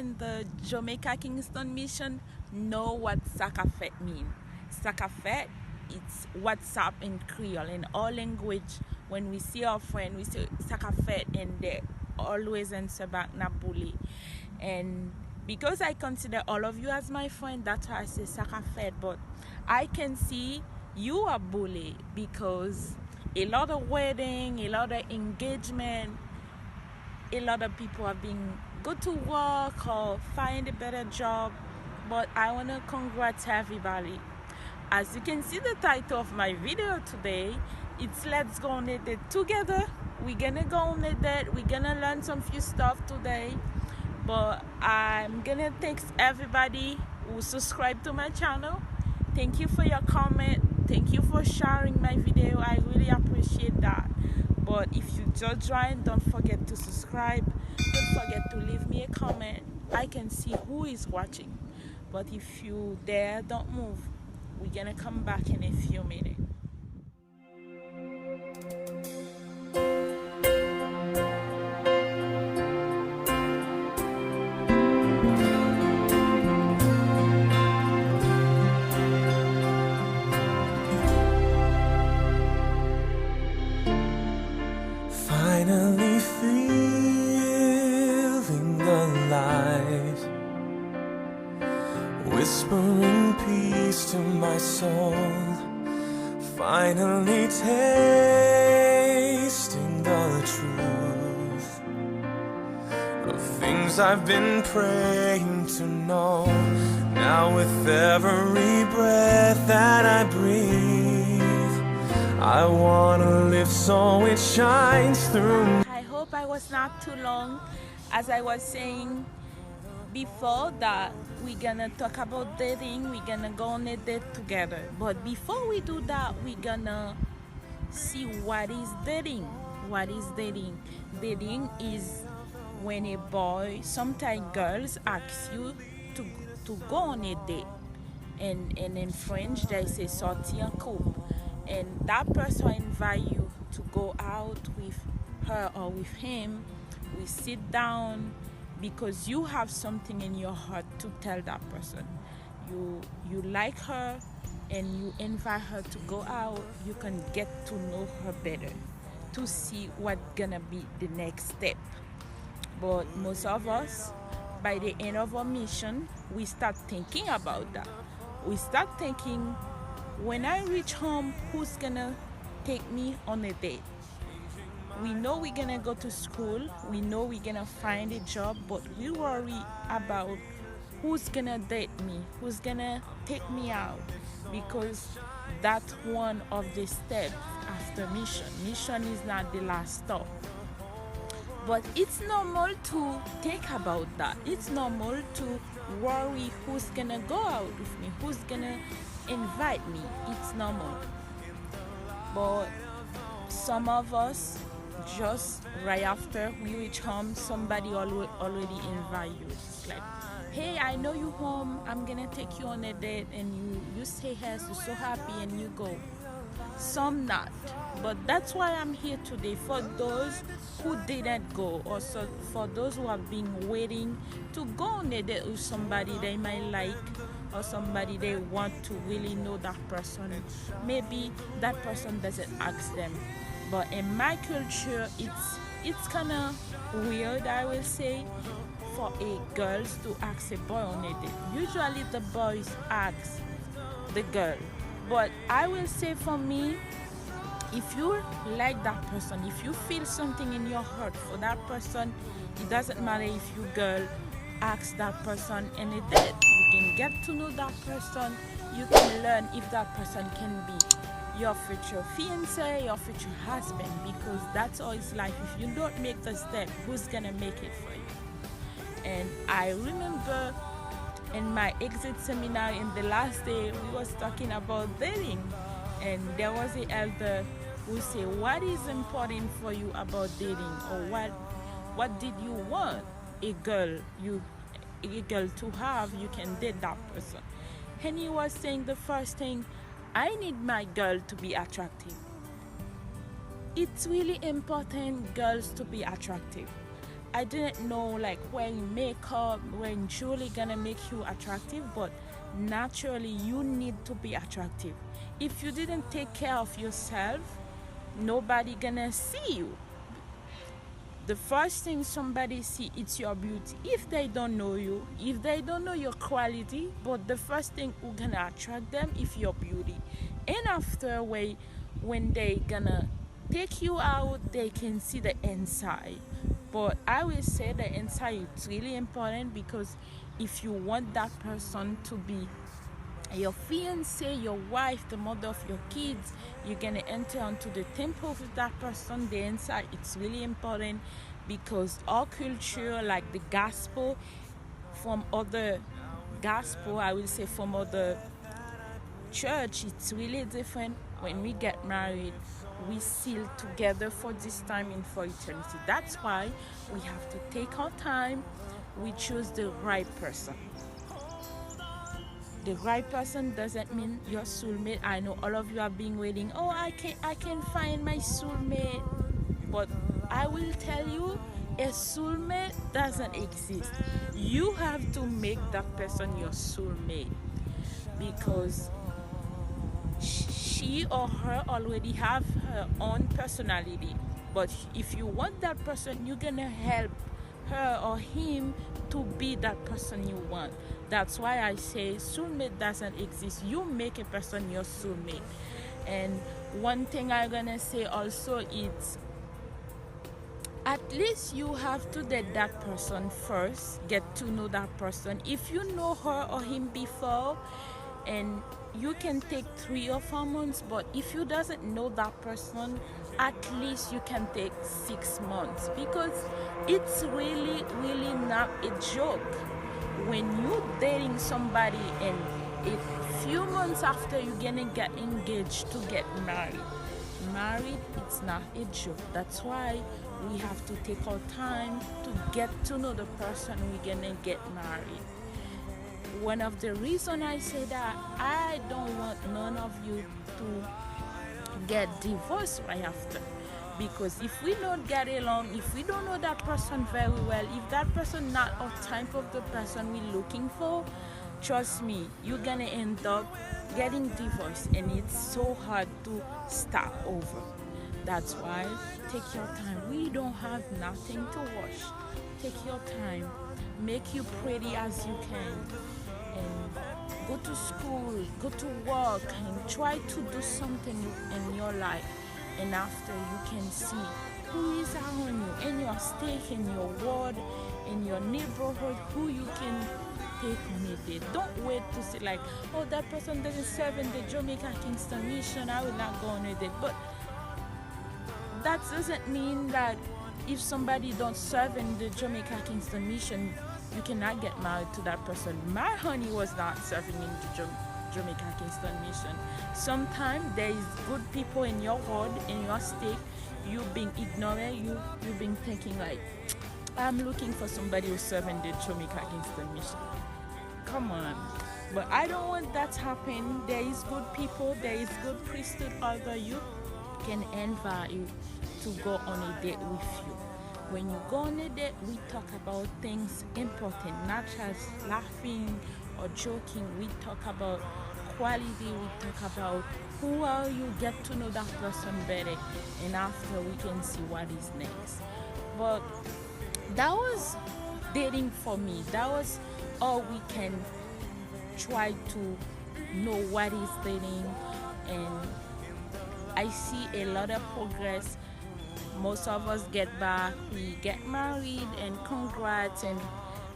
in the Jamaica Kingston mission know what sakafet means. Sakafet, it's WhatsApp in Creole. In all language, when we see our friend, we say sakafet, and they always answer back nabuli. And because I consider all of you as my friend, that's why I say sakafet. But I can see you are bully because a lot of wedding, a lot of engagement, a lot of people have been go to work or find a better job. But I want to congrats everybody. As you can see, the title of my video today, it's Let's Go on a Date Together. We're gonna go on a date. We're gonna learn some few stuff today. But I'm gonna thank everybody who subscribed to my channel. Thank you for your comment. Thank you for sharing my video. I really appreciate that. But if you just joined, don't forget to subscribe. Don't forget to leave me a comment. I can see who is watching. But if you dare, don't move. We're gonna come back in a few minutes. Finally feeling alive, whispering peace to my soul. Finally tasting the truth of things I've been praying to know. Now with every breath that I breathe, I wanna live so it shines through. I hope I was not too long. As I was saying before, that we're gonna talk about dating, we're gonna go on a date together. But before we do that, we're gonna see what is dating. What is dating? Dating is when a boy, sometimes girls, ask you to go on a date. And in French, they say sortie en couple. And that person invite you to go out with her or with him. We sit down because you have something in your heart to tell that person. You like her and you invite her to go out. You can get to know her better to see what's gonna be the next step. But most of us, by the end of our mission, we start thinking about that. We start thinking, when I reach home, who's gonna take me on a date? We know we're gonna go to school, we know we're gonna find a job, but we worry about who's gonna date me, who's gonna take me out, because that's one of the steps after mission. Mission is not the last stop. But it's normal to think about that. It's normal to worry who's gonna go out with me, who's gonna invite me. It's normal. But some of us, just right after we reach home, somebody already invite you. It's like, hey, I know you home, I'm gonna take you on a date, and you say yes, you're so happy, and you go. Some not. But that's why I'm here today, for those who didn't go, or so for those who have been waiting to go on a date with somebody they might like, or somebody they want to really know that person. Maybe that person doesn't ask them. But in my culture, it's kind of weird, I will say, for a girls to ask a boy on a date. Usually the boys ask the girl. But I will say, for me, if you like that person, if you feel something in your heart for that person, it doesn't matter if you girl ask that person in a date. You can get to know that person. You can learn if that person can be your future fiancé, your future husband, because that's all it's life. If you don't make the step, who's gonna make it for you? And I remember in my exit seminar in the last day, we was talking about dating, and there was an elder who said, what is important for you about dating, or what did you want a girl to have? You can date that person. And he was saying, the first thing, I need my girl to be attractive. It's really important, girls, to be attractive. I didn't know like wearing makeup, wearing jewelry gonna make you attractive, but naturally you need to be attractive. If you didn't take care of yourself, nobody gonna see you. The first thing somebody see, it's your beauty. If they don't know you, if they don't know your quality, but the first thing who gonna attract them is your beauty. And after a way, when they gonna take you out, they can see the inside. But I will say the inside is really important, because if you want that person to be your fiance, your wife, the mother of your kids, you're gonna enter into the temple with that person. The inside, it's really important, because our culture, like the gospel, from other gospel, I will say from other church, it's really different. When we get married, we seal together for this time and for eternity. That's why we have to take our time. We choose the right person. The right person doesn't mean your soulmate. I know all of you are being waiting. Oh, I can find my soulmate. But I will tell you, a soulmate doesn't exist. You have to make that person your soulmate, because she or her already have her own personality. But if you want that person, you're gonna help her or him to be that person you want. That's why I say soulmate doesn't exist. You make a person your soulmate. And one thing I'm gonna say also is, at least you have to date that person first, get to know that person. If you know her or him before, and you can take 3 or 4 months, but if you doesn't know that person, at least you can take 6 months, because it's really not a joke. When you're dating somebody and a few months after you're gonna get engaged to get married, it's not a joke. That's why we have to take our time to get to know the person we're gonna get married. One of the reasons I say that, I don't want none of you to get divorced right after. Because if we don't get along, if we don't know that person very well, if that person not our type of the person we're looking for, trust me, you're gonna end up getting divorced, and it's so hard to start over. That's why, take your time. We don't have nothing to rush. Take your time. Make you pretty as you can. And go to school, go to work, and try to do something in your life. And after, you can see who is around you, in your state, in your ward, in your neighborhood, who you can take on a date. Don't wait to say like, oh, that person doesn't serve in the Jamaica Kingston mission, I will not go on a date. But that doesn't mean that if somebody don't serve in the Jamaica Kingston mission, you cannot get married to that person. My honey was not serving in the Jamaica Kingston mission. Sometimes there is good people in your ward, in your state. You being ignorant, you being thinking like, I'm looking for somebody who serve in the Jamaica Kingston mission. Come on. But I don't want that to happen. There is good people, there is good priesthood, although you can invite you to go on a date with you. When you go on a date, we talk about things important, not just laughing or joking. We talk about quality, we talk about who are you, get to know that person better, and after we can see what is next. But that was dating for me. That was all we can try to know what is dating, and I see a lot of progress. Most of us get back, we get married, and congrats, and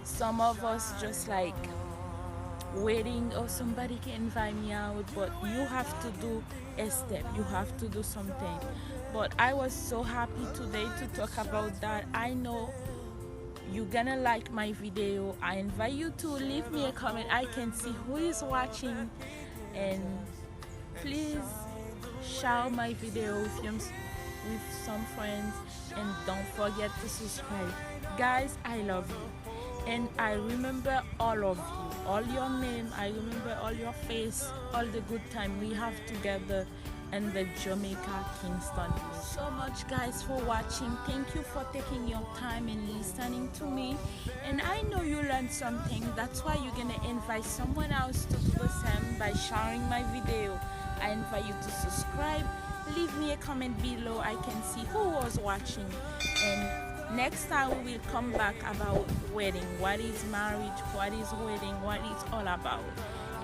some of us just like waiting, or somebody can invite me out, but you have to do a step, you have to do something. But I was so happy today to talk about that. I know you're gonna like my video. I invite you to leave me a comment. I can see who is watching, and please share my video with some friends, and don't forget to subscribe. Guys, I love you, and I remember all of you, all your name. I remember all your face, all the good time we have together in the Jamaica, Kingston. So much, guys, for watching. Thank you for taking your time and listening to me. And I know you learned something. That's why you're gonna invite someone else to do the same by sharing my video. I invite you to subscribe. Leave me a comment below. I can see who was watching. And next time we will come back about wedding. What is marriage? What is wedding? What it's all about.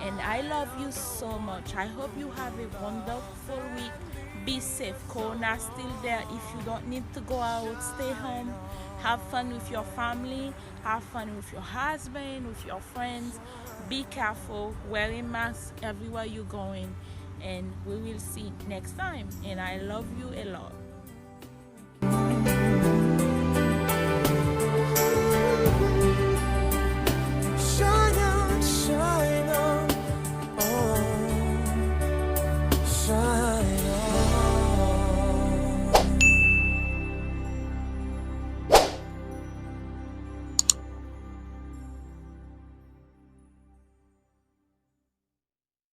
And I love you so much. I hope you have a wonderful week. Be safe. Corona still there. If you don't need to go out, stay home. Have fun with your family. Have fun with your husband, with your friends. Be careful. Wearing masks everywhere you're going. And we will see next time. And I love you a lot. Shine on, shine on, oh, shine.